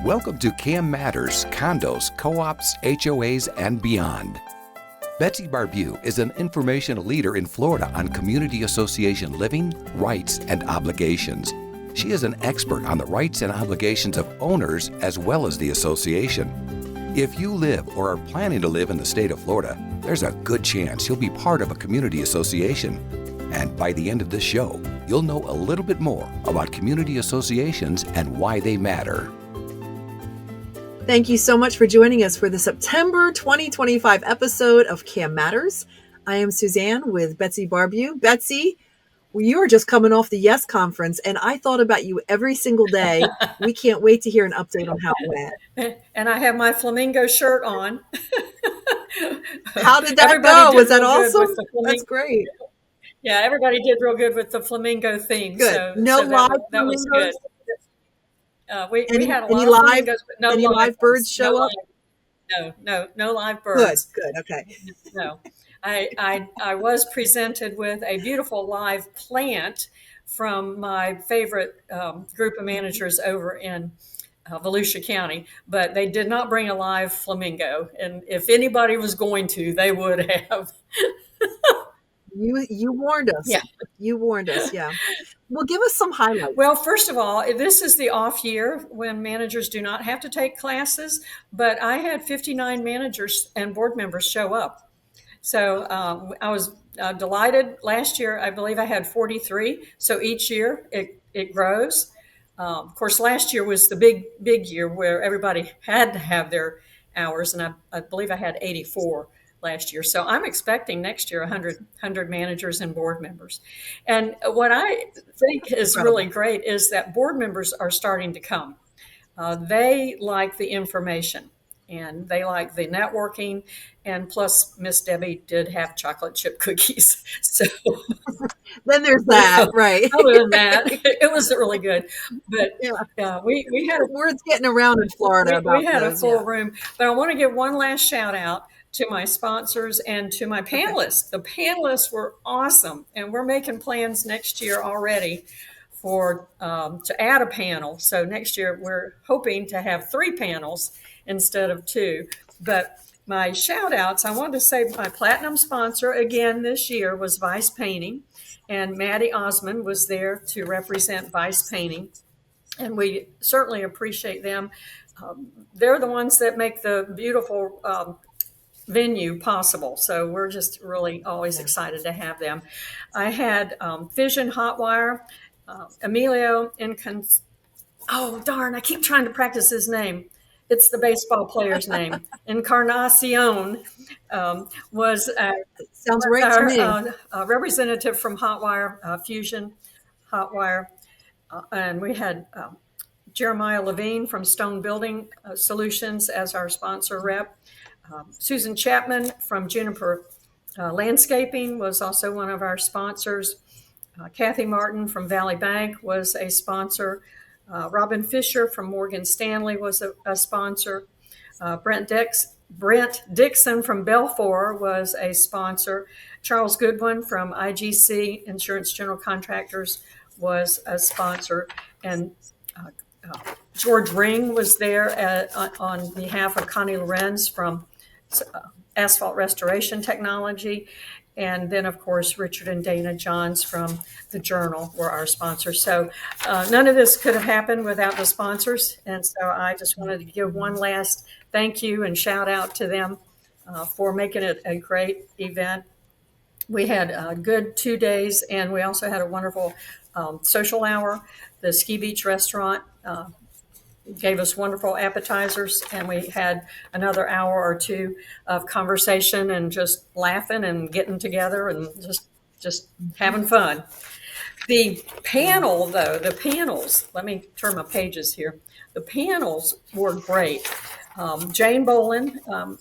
Welcome to CAM Matters, Condos, Co-ops, HOAs, and beyond. Betsy Barbieux is an informational leader in Florida on community association living, rights, and obligations. She is an expert on the rights and obligations of owners as well as the association. If you live or are planning to live in the state of Florida, there's a good chance you'll be part of a community association. And by the end of this show, you'll know a little bit more about community associations and why they matter. Thank you so much for joining us for the September 2025 episode of CAM Matters. I am Suzanne with Betsy Barbieux. Betsy, you are just coming off the Yes Conference, and I thought about you every single day. We can't wait to hear an update on how it went. And I have my flamingo shirt on. How did that go? Was that awesome? That's great. Yeah, everybody did real good with the flamingo theme. Good. So, no live that was good. We had a lot of flamingos, but no live birds show up? No live birds. Good. Okay. No. I was presented with a beautiful live plant from my favorite group of managers over in Volusia County, but they did not bring a live flamingo. And if anybody was going to, they would have. You warned us. Yeah. You warned us. Yeah. Well, give us some highlights. Well, first of all, this is the off year when managers do not have to take classes, but I had 59 managers and board members show up. So I was delighted. Last year, I believe I had 43. So each year it grows. Of course, last year was the big year where everybody had to have their hours, and I believe I had 84 last year. So I'm expecting next year 100 managers and board members. And what I think is really great is that board members are starting to come. They like the information and they like the networking. And plus, Miss Debbie did have chocolate chip cookies. So then there's that, right? Other than that, it was really good. But we had words getting around in Florida. We had a full room. But I want to give one last shout out to my sponsors and to my panelists. The panelists were awesome, and we're making plans next year already for to add a panel. So next year we're hoping to have 3 panels instead of 2. But my shout outs, I wanted to say my platinum sponsor again this year was Vice Painting, and Maddie Osmond was there to represent Vice Painting, and we certainly appreciate them. They're the ones that make the beautiful venue possible. So we're just really always excited to have them. I had Fission Hotwire, Emilio I keep trying to practice his name. It's the baseball player's name. Encarnacion was sounds right to me. A representative from Hotwire, Fusion Hotwire. And we had Jeremiah Levine from Stone Building Solutions as our sponsor rep. Susan Chapman from Juniper Landscaping was also one of our sponsors. Kathy Martin from Valley Bank was a sponsor. Robin Fisher from Morgan Stanley was a sponsor. Brent Dixon from Belfour was a sponsor. Charles Goodwin from IGC Insurance General Contractors was a sponsor. And George Ring was there on behalf of Connie Lorenz from Asphalt Restoration Technology. And then, of course, Richard and Dana Johns from the Journal were our sponsors. So none of this could have happened without the sponsors. And so I just wanted to give one last thank you and shout out to them for making it a great event. We had a good 2 days, and we also had a wonderful social hour. The Ski Beach Restaurant gave us wonderful appetizers, and we had another hour or 2 of conversation and just laughing and getting together and just having fun. The panels, let me turn my pages here. The panels were great. Jane Boland,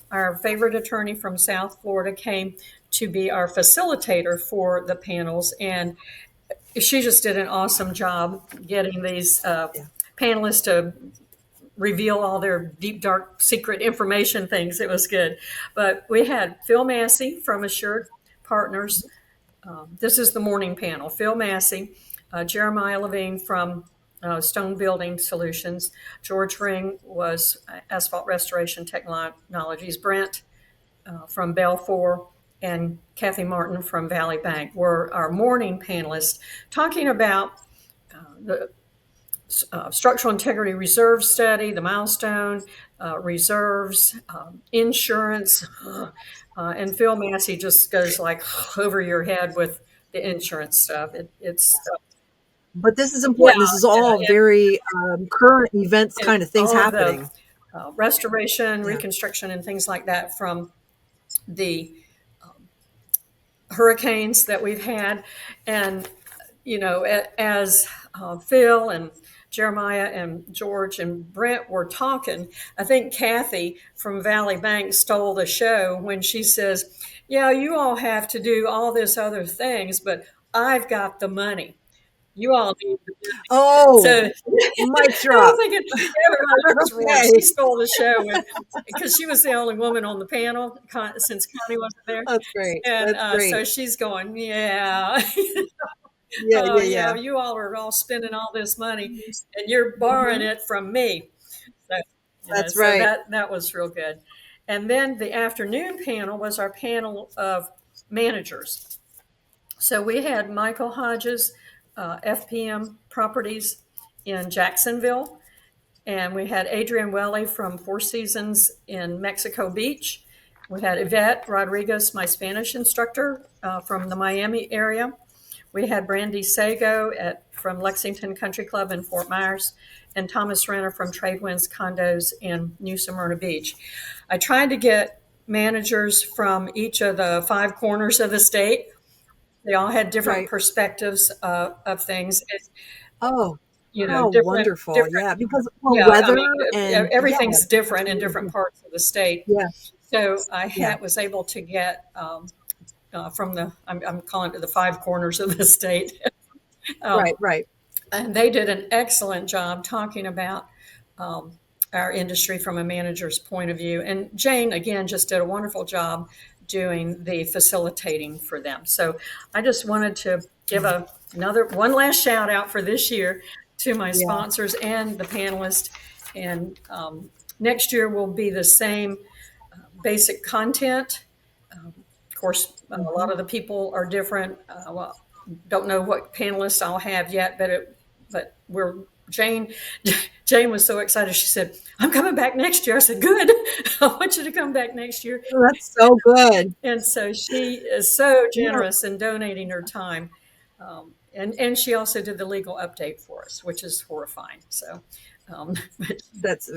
our favorite attorney from South Florida, came to be our facilitator for the panels, and she just did an awesome job getting these panelists to reveal all their deep, dark, secret information things. It was good. But we had Phil Massey from Assured Partners. This is the morning panel. Phil Massey, Jeremiah Levine from Stone Building Solutions. George Ring was Asphalt Restoration Technologies. Brent from Belfour and Kathy Martin from Valley Bank were our morning panelists, talking about the structural integrity reserve study, the milestone, reserves, insurance, and Phil Massey just goes like over your head with the insurance stuff. It's But this is yeah, important. This is all very current events kind of things all of happening. the restoration, reconstruction, and things like that from the hurricanes that we've had. And, as Phil and Jeremiah and George and Brent were talking, I think Kathy from Valley Bank stole the show when she says, yeah, you all have to do all this other things, but I've got the money. You all need the money. Oh, So mic I drop. was thinking, everybody was wrong. Okay. She stole the show because she was the only woman on the panel since Connie wasn't there. That's great. And That's great. so she's going, yeah. Yeah. You all are all spending all this money and you're borrowing it from me. So, That's right. So that was real good. And then the afternoon panel was our panel of managers. So we had Michael Hodges, FPM Properties in Jacksonville, and we had Adrian Welly from Four Seasons in Mexico Beach. We had Yvette Rodriguez, my Spanish instructor from the Miami area. We had Brandy Sago from Lexington Country Club in Fort Myers, and Thomas Renner from Tradewinds Condos in New Smyrna Beach. I tried to get managers from each of the 5 corners of the state. They all had different perspectives of things. Oh, how different, wonderful. different, because weather and everything's different in different parts of the state. Yeah. So I was able to get from I'm calling it the 5 corners of the state. Right. And they did an excellent job talking about our industry from a manager's point of view. And Jane, again, just did a wonderful job doing the facilitating for them. So I just wanted to give one last shout out for this year to my sponsors and the panelists. And next year will be the same basic content. Of course, a lot of the people are different. Don't know what panelists I'll have yet, but Jane was so excited. She said, I'm coming back next year. I said, good. I want you to come back next year. Oh, that's so good. And so she is so generous in donating her time. And she also did the legal update for us, which is horrifying. So that's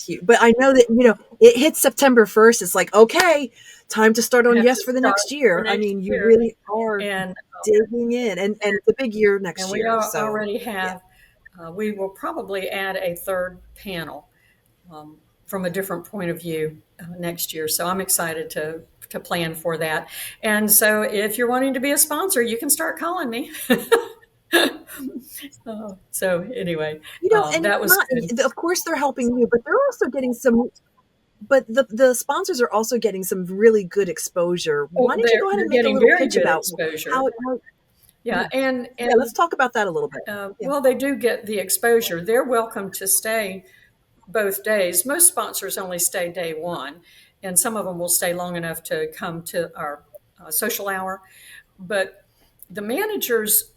huge. But I know that, it hits September 1st. It's like, okay, time to start on for the next year. I mean, you really are digging in, and it's a big year next year. And we already have, we will probably add a 3rd panel from a different point of view next year. So I'm excited to plan for that. And so if you're wanting to be a sponsor, you can start calling me. So anyway, and that was good. Of course they're helping you, but they're also getting some. But the sponsors are also getting some really good exposure. Why don't you go ahead and make a little pitch about exposure. how And let's talk about that a little bit. Well, they do get the exposure. They're welcome to stay both days. Most sponsors only stay day 1, and some of them will stay long enough to come to our social hour. But the managers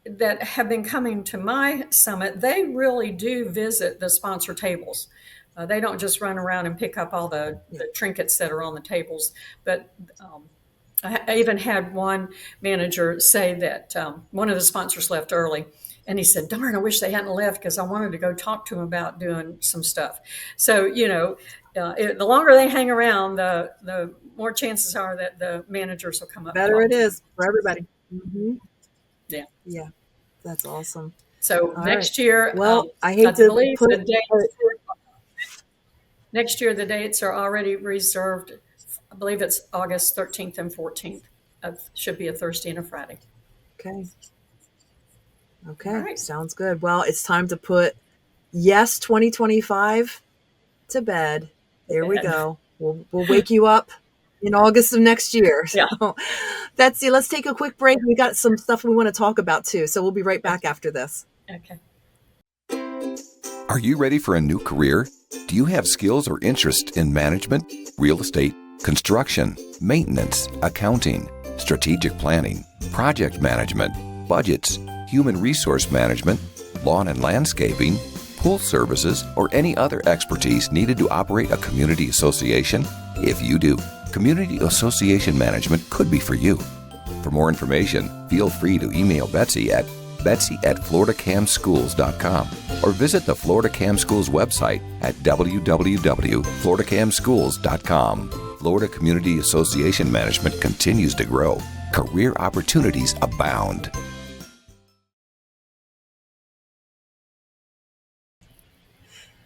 that have been coming to my summit, they really do visit the sponsor tables. They don't just run around and pick up all the trinkets that are on the tables. But I even had one manager say that one of the sponsors left early. And he said, darn, I wish they hadn't left because I wanted to go talk to him about doing some stuff. So, the longer they hang around, the more chances are that the managers will come up. Better it is for everybody. Mm-hmm. Yeah. That's awesome. So next year, I hate to believe put the dates. Next year, the dates are already reserved. I believe it's August 13th and 14th. Should be a Thursday and a Friday. Okay. Right. Sounds good. Well, it's time to put 2025 to bed. There we go. We'll wake you up in August of next year. So, Betsy, let's take a quick break. We got some stuff we want to talk about too. So we'll be right back after this. Okay. Are you ready for a new career? Do you have skills or interest in management, real estate, construction, maintenance, accounting, strategic planning, project management, budgets, human resource management, lawn and landscaping, pool services, or any other expertise needed to operate a community association? If you do, community association management could be for you. For more information, feel free to email Betsy at betsy@floridacamschools.com or visit the Florida Cam Schools website at www.floridacamschools.com. Florida Community Association Management continues to grow. Career opportunities abound.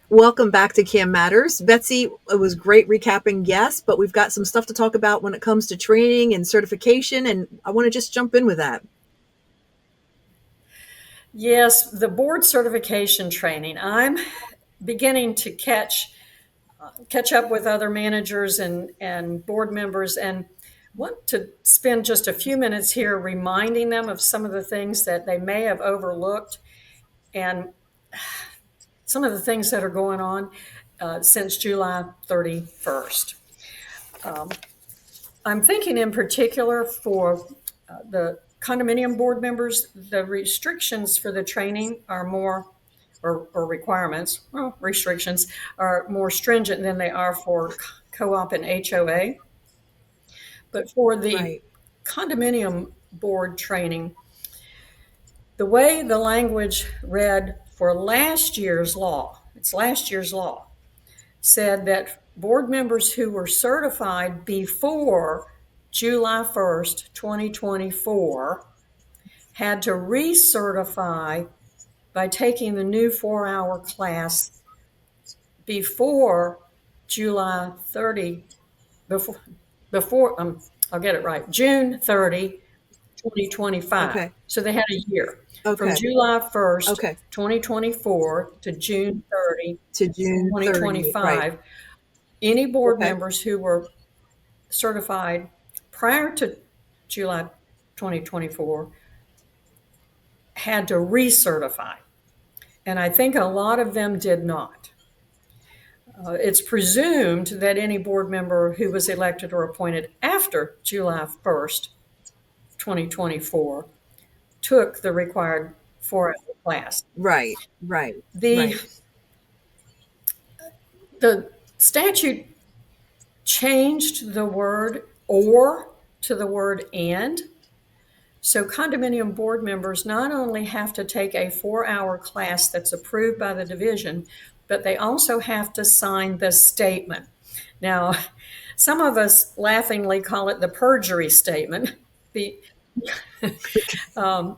Welcome back to CAM Matters. Betsy, it was great recapping guests, but we've got some stuff to talk about when it comes to training and certification, and I want to just jump in with that. Yes, the board certification training. I'm beginning to catch up with other managers and board members, and want to spend just a few minutes here reminding them of some of the things that they may have overlooked and some of the things that are going on since July 31st. I'm thinking in particular for the condominium board members, the restrictions for the training are more, or requirements, well, restrictions are more stringent than they are for co-op and HOA. But for the condominium board training, the way the language read for last year's law, said that board members who were certified before July 1st, 2024 had to recertify by taking the new 4-hour class before July 30, I'll get it right, June 30, 2025. Okay. So they had a year. Okay. From July 1st, 2024 to June 30, 2025. Right. Any board members who were certified prior to July 2024 had to recertify. And I think a lot of them did not. It's presumed that any board member who was elected or appointed after July 1st, 2024 took the required 4-hour class. Right. The statute changed the word "or" to the word "and." So condominium board members not only have to take a 4-hour class that's approved by the division, but they also have to sign the statement. Now, some of us laughingly call it the perjury statement. And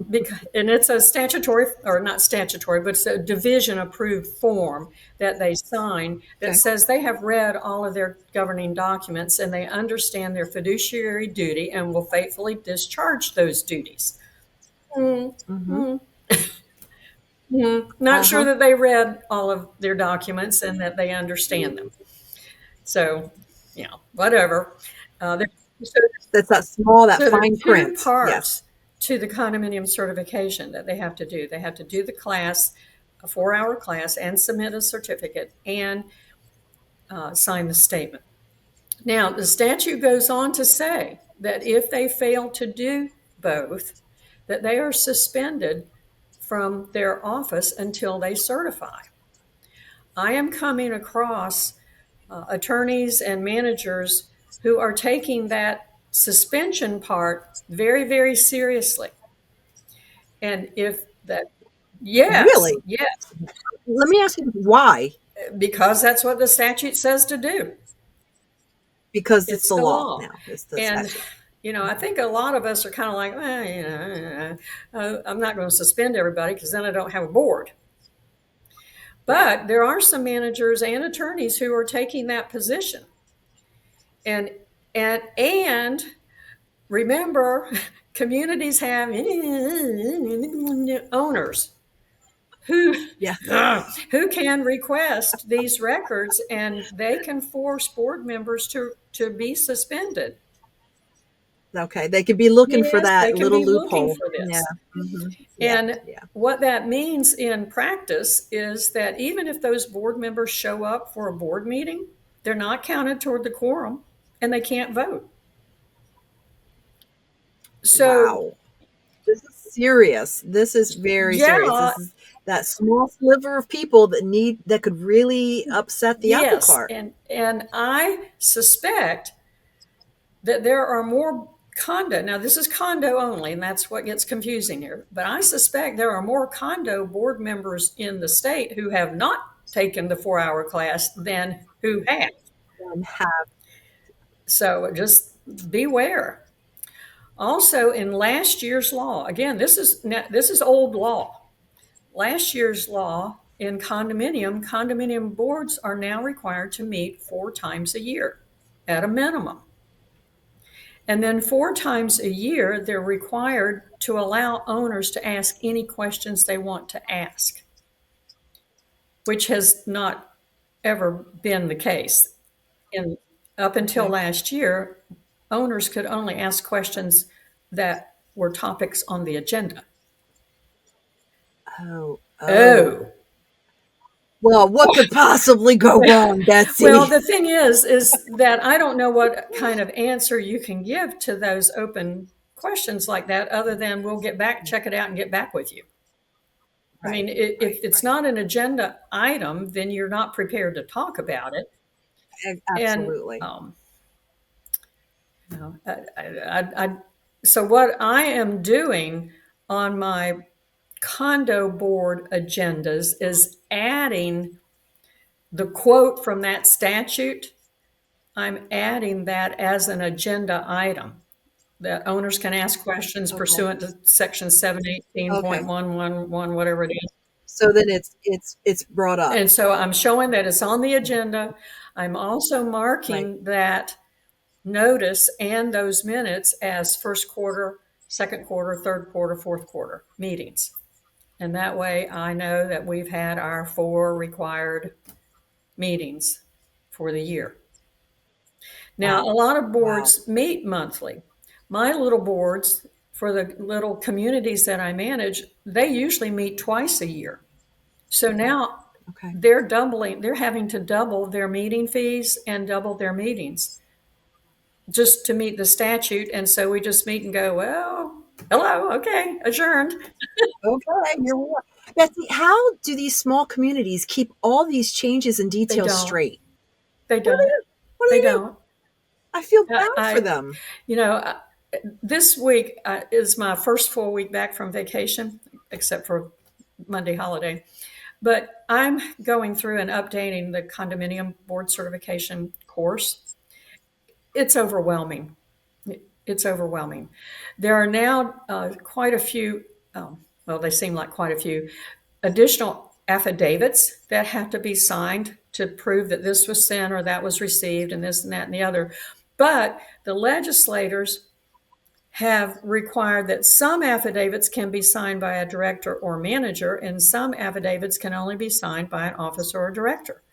it's a statutory, or not statutory, but it's a division approved form that they sign that says they have read all of their governing documents and they understand their fiduciary duty and will faithfully discharge those duties. Not sure that they read all of their documents and that they understand them. So, whatever. That's that small, that fine print. Two parts to the condominium certification that they have to do. They have to do the class, a 4-hour class, and submit a certificate and sign the statement. Now, the statute goes on to say that if they fail to do both, that they are suspended from their office until they certify. I am coming across attorneys and managers who are taking that suspension part very, very seriously. And if that, Really? Yes. Let me ask you why. Because that's what the statute says to do. Because it's the law now. And statute. I think a lot of us are kind of like, I'm not going to suspend everybody because then I don't have a board. But there are some managers and attorneys who are taking that position. And remember, communities have owners who can request these records, and they can force board members to be suspended. Okay, they could be looking for Yes, they that can little be looking loophole. for Yeah. this. Yeah. And Yeah. what that means in practice is that even if those board members show up for a board meeting, they're not counted toward the quorum and they can't vote. So, Wow. This is serious. This is very serious. yeah, This is that small sliver of people that could really upset the apple yes. cart. And I suspect that there are more condo. Now, this is condo only, and that's what gets confusing here. But I suspect there are more condo board members in the state who have not taken the 4-hour class than who have. And have So just beware. Also, in last year's law, again, this is old law. Last year's law in condominium boards are now required to meet 4 times a year at a minimum. And then 4 times a year, they're required to allow owners to ask any questions they want to ask, which has not ever been the case. And up until okay. last year, owners could only ask questions that were topics on the agenda. Oh. Oh, Well, what could possibly go wrong, well, Betsy? the thing is that I don't know what kind of answer you can give to those open questions like that, other than we'll get back, check it out, and get back with you. I mean, if it's not an agenda item, then you're not prepared to talk about it. And Absolutely. you know, so what I am doing on my condo board agendas is adding the quote from that statute. I'm adding that as an agenda item that owners can ask questions Okay. pursuant to section Okay. 718.111, whatever it is. So then it's brought up. And so I'm showing that it's on the agenda. I'm also marking Right. that notice and those minutes as first quarter, second quarter, third quarter, fourth quarter meetings. And that way I know that we've had our 4 required meetings for the year. Now, Wow. a lot of Wow. boards meet monthly. My little boards for the little communities that I manage, they usually meet twice a year. So now Okay. they're having to double their meeting fees and double their meetings just to meet the statute. And so we just meet and go, well, hello, okay, adjourned. Okay. Here we are. Betsy, how do these small communities keep all these changes and They details don't. straight? They What do don't. they do? What do They they do? don't. I feel bad for I them. you know, this week is my first full week back from vacation, except for Monday holiday. But I'm going through and updating the condominium board certification course. It's overwhelming. It's overwhelming. There are now quite a few, well, they seem like quite a few additional affidavits that have to be signed to prove that this was sent or that was received and this and that and the other. But the legislators have required that some affidavits can be signed by a director or manager, and some affidavits can only be signed by an officer or director.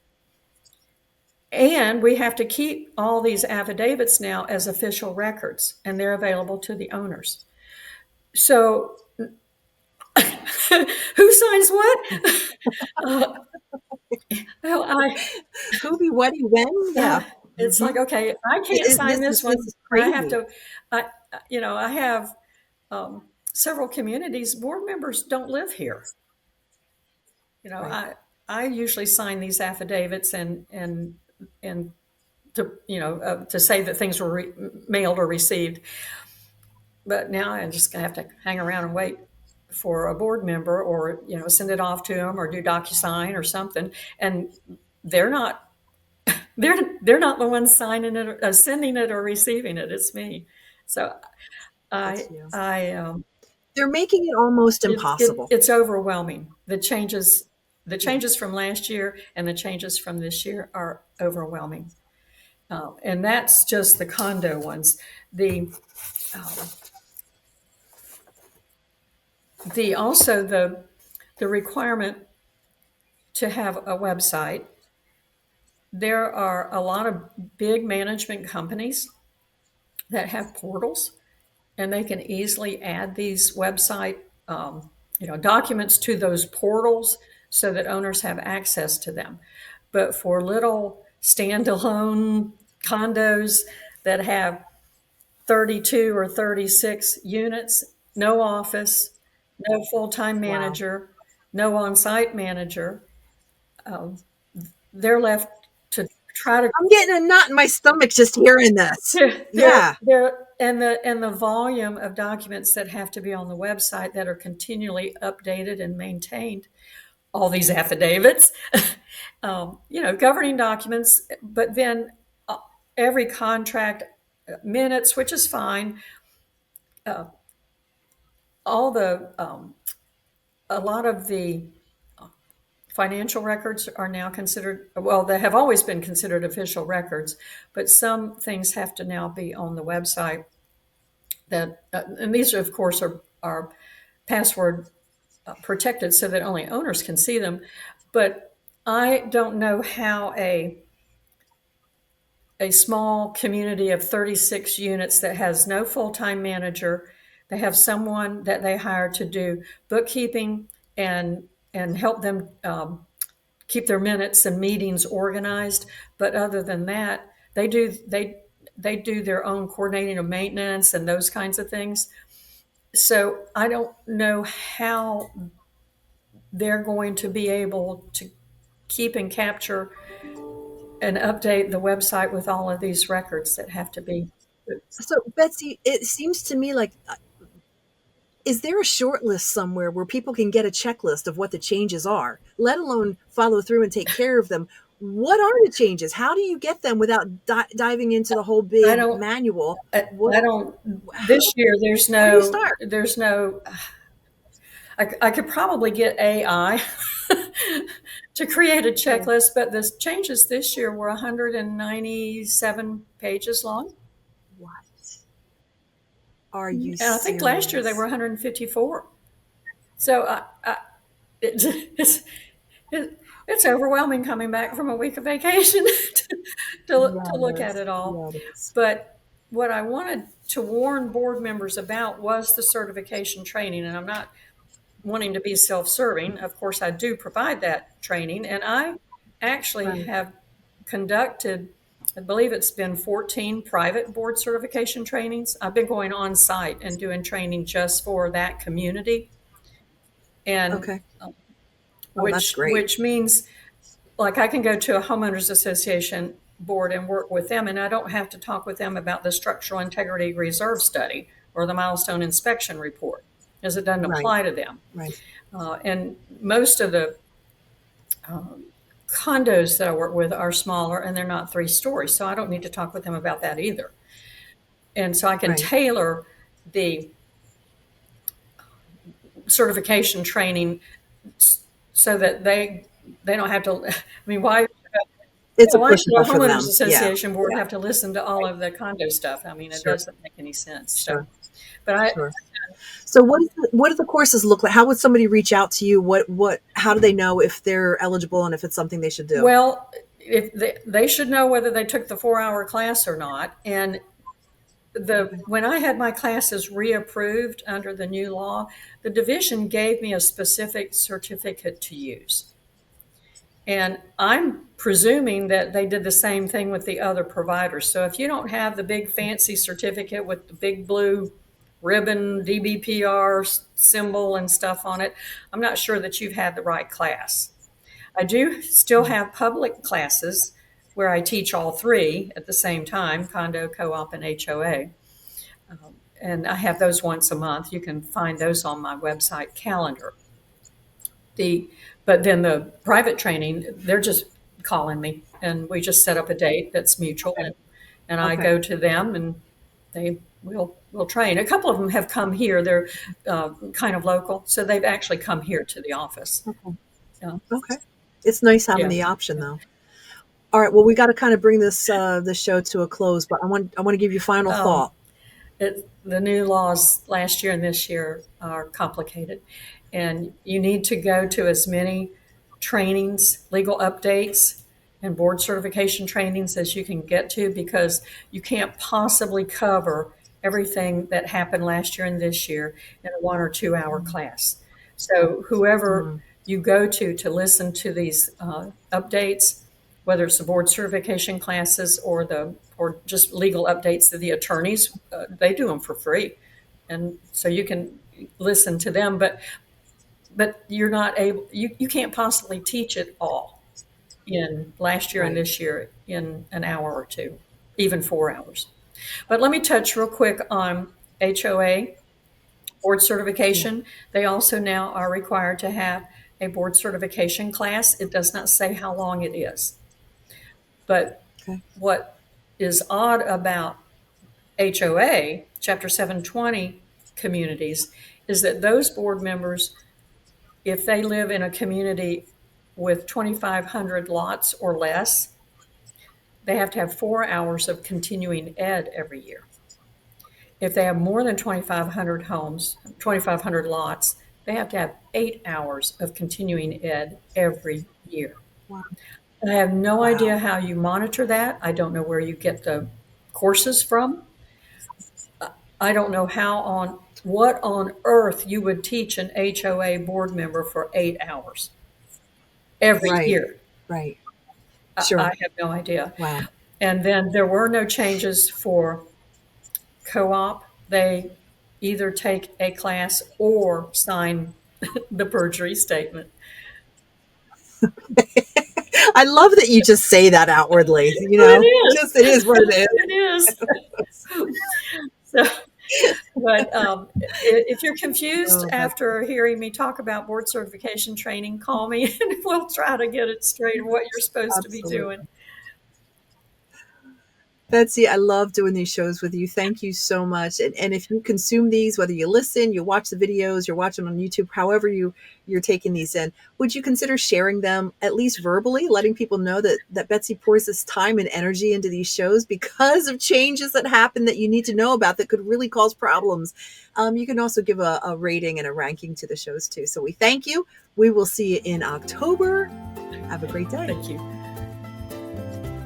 And we have to keep all these affidavits now as official records, and they're available to the owners. So, who signs what? Who be what when? Yeah. It's like, okay, I can't sign this one. This is I have crazy. to, I have several communities, board members don't live here. Right. I usually sign these affidavits and to say that things were mailed or received. But now I'm just gonna have to hang around and wait for a board member, or send it off to them, or do DocuSign or something. And they're not they're not the ones signing it, or sending it, or receiving it. It's me. So It's you. They're making it almost impossible. It's overwhelming. The changes from last year and the changes from this year are overwhelming. And that's just the condo ones. The requirement to have a website. There are a lot of big management companies that have portals, and they can easily add these website documents to those portals so that owners have access to them. But for little standalone condos that have 32 or 36 units, no office, no full-time Wow. manager, no on-site manager, they're left to try to. I'm getting a knot in my stomach just hearing this. Yeah. And the volume of documents that have to be on the website that are continually updated and maintained, all these affidavits, governing documents, but then every contract minutes, which is fine. A lot of the financial records are now considered, well, they have always been considered official records, but some things have to now be on the website. And these, of course, are password protected so that only owners can see them. But I don't know how a small community of 36 units that has no full-time manager, they have someone that they hire to do bookkeeping and help them keep their minutes and meetings organized. But other than that, they do their own coordinating of maintenance and those kinds of things. So I don't know how they're going to be able to keep and capture and update the website with all of these records that have to be. So, Betsy, it seems to me like, is there a short list somewhere where people can get a checklist of what the changes are, let alone follow through and take care of them? What are the changes? How do you get them without diving into the whole big manual? This year, there's Where do you start? I could probably get AI to create a checklist, but the changes this year were 197 pages long. What? Are you serious? And I think last year they were 154. So it's overwhelming coming back from a week of vacation to look at it all. Yes. But what I wanted to warn board members about was the certification training, and I'm not wanting to be self-serving. Of course, I do provide that training, and I actually have conducted, I believe it's been 14 private board certification trainings. I've been going on site and doing training just for that community. And that's great. Which means, like, I can go to a homeowners association board and work with them, and I don't have to talk with them about the structural integrity reserve study or the milestone inspection report, as it doesn't apply to them. Right. And most of the condos that I work with are smaller, and they're not 3 stories, so I don't need to talk with them about that either. And so I can tailor the certification training so that they don't have to. I mean, why? It's a why push should a for them. homeowners association board have to listen to all of the condo stuff? I mean, it doesn't make any sense. Sure. So, but So what do the courses look like? How would somebody reach out to you? How do they know if they're eligible and if it's something they should do? Well, if they should know whether they took the 4-hour class or not. And when I had my classes reapproved under the new law, the division gave me a specific certificate to use. And I'm presuming that they did the same thing with the other providers. So if you don't have the big fancy certificate with the big blue ribbon, DBPR symbol and stuff on it, I'm not sure that you've had the right class. I do still have public classes where I teach all 3 at the same time, condo, co-op, and HOA. And I have those once a month. You can find those on my website calendar. But then the private training, they're just calling me, and we just set up a date that's mutual, and I go to them, and they will train. A couple of them have come here. They're kind of local, so they've actually come here to the office. Okay. It's nice having the option, though. All right. Well, we got to kind of bring this show to a close, but I want to give you final thought. The new laws last year and this year are complicated, and you need to go to as many trainings, legal updates, and board certification trainings as you can get to, because you can't possibly cover everything that happened last year and this year in a 1 or 2 hour class. So whoever you go to listen to these updates, whether it's the board certification classes or just legal updates to the attorneys, they do them for free, and so you can listen to them. But you're not able. You can't possibly teach it all in last year and this year in an hour or two, even 4 hours. But let me touch real quick on HOA board certification. They also now are required to have a board certification class. It does not say how long it is. But what is odd about HOA, Chapter 720 communities, is that those board members, if they live in a community with 2,500 lots or less, they have to have 4 hours of continuing ed every year. If they have more than 2,500 homes, 2,500 lots, they have to have 8 hours of continuing ed every year. Wow. I have no idea how you monitor that. I don't know where you get the courses from. I don't know what on earth you would teach an HOA board member for 8 hours every year. Right. Sure. I have no idea. Wow. And then there were no changes for co-op. They either take a class or sign the perjury statement. I love that you just say that outwardly. You know, it is what it is. It is. So, but if you're confused after hearing me talk about board certification training, call me and we'll try to get it straight on what you're supposed to be doing. Betsy, I love doing these shows with you. Thank you so much. And if you consume these, whether you listen, you watch the videos, you're watching on YouTube, however you're taking these in, would you consider sharing them at least verbally, letting people know that Betsy pours this time and energy into these shows because of changes that happen that you need to know about that could really cause problems? You can also give a rating and a ranking to the shows too. So we thank you. We will see you in October. Have a great day. Thank you.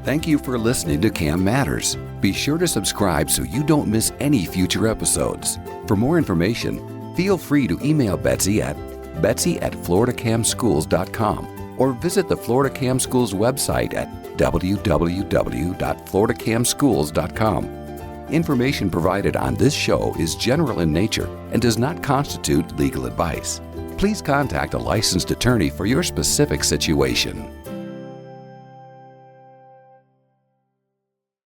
Thank you for listening to CAM Matters. Be sure to subscribe so you don't miss any future episodes. For more information, feel free to email Betsy at betsy@floridacamschools.com or visit the Florida Cam Schools website at www.floridacamschools.com. Information provided on this show is general in nature and does not constitute legal advice. Please contact a licensed attorney for your specific situation.